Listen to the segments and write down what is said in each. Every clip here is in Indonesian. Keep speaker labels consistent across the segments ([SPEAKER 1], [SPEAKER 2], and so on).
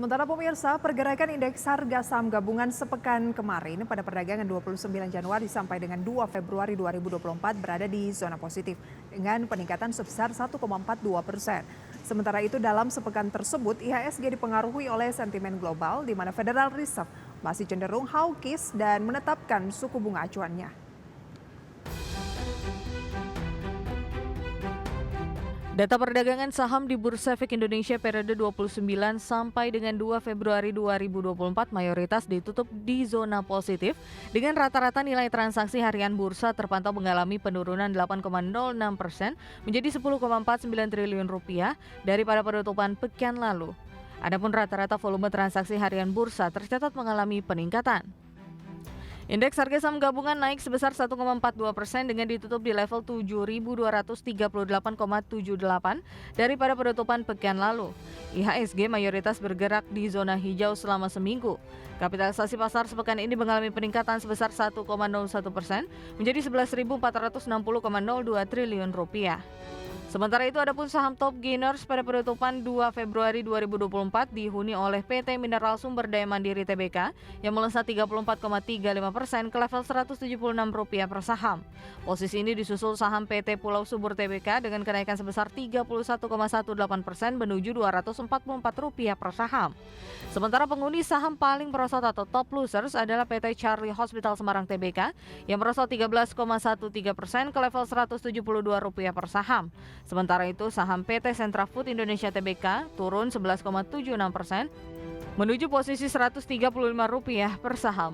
[SPEAKER 1] Sementara pemirsa, pergerakan indeks harga saham gabungan sepekan kemarin pada perdagangan 29 Januari sampai dengan 2 Februari 2024 berada di zona positif dengan peningkatan sebesar 1,42%. Sementara itu dalam sepekan tersebut IHSG dipengaruhi oleh sentimen global di mana Federal Reserve masih cenderung hawkish dan menetapkan suku bunga acuannya.
[SPEAKER 2] Data perdagangan saham di Bursa Efek Indonesia periode 29 sampai dengan 2 Februari 2024 mayoritas ditutup di zona positif dengan rata-rata nilai transaksi harian bursa terpantau mengalami penurunan 8,06% menjadi 10,49 triliun rupiah daripada penutupan pekan lalu. Adapun rata-rata volume transaksi harian bursa tercatat mengalami peningkatan. Indeks harga saham gabungan naik sebesar 1,42% dengan ditutup di level 7.238,78 daripada penutupan pekan lalu. IHSG mayoritas bergerak di zona hijau selama seminggu. Kapitalisasi pasar sepekan ini mengalami peningkatan sebesar 1,01% menjadi 11.460,02 triliun rupiah. Sementara itu, adapun saham top gainers pada penutupan 2 Februari 2024 dihuni oleh PT Mineral Sumber Daya Mandiri Tbk yang melesat 34,35% ke level Rp176 per saham. Posisi ini disusul saham PT Pulau Subur Tbk dengan kenaikan sebesar 31,18% menuju Rp244 per saham. Sementara penghuni saham paling merosot atau top losers adalah PT Charlie Hospital Semarang Tbk yang merosot 13,13% ke level Rp172 per saham. Sementara itu, saham PT Sentra Food Indonesia Tbk turun 11,76% menuju posisi Rp135 per saham.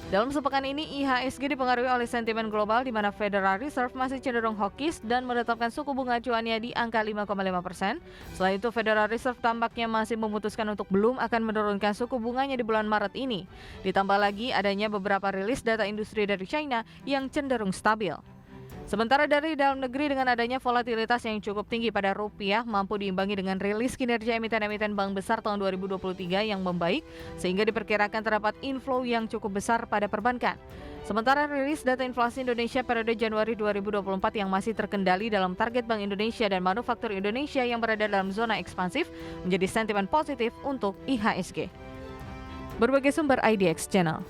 [SPEAKER 2] Dalam sepekan ini, IHSG dipengaruhi oleh sentimen global di mana Federal Reserve masih cenderung hawkish dan menetapkan suku bunga acuannya di angka 5,5%. Selain itu, Federal Reserve tampaknya masih memutuskan untuk belum akan menurunkan suku bunganya di bulan Maret ini. Ditambah lagi adanya beberapa rilis data industri dari China yang cenderung stabil. Sementara dari dalam negeri dengan adanya volatilitas yang cukup tinggi pada rupiah mampu diimbangi dengan rilis kinerja emiten-emiten bank besar tahun 2023 yang membaik sehingga diperkirakan terdapat inflow yang cukup besar pada perbankan. Sementara rilis data inflasi Indonesia periode Januari 2024 yang masih terkendali dalam target Bank Indonesia dan manufaktur Indonesia yang berada dalam zona ekspansif menjadi sentimen positif untuk IHSG. Berbagai sumber IDX Channel.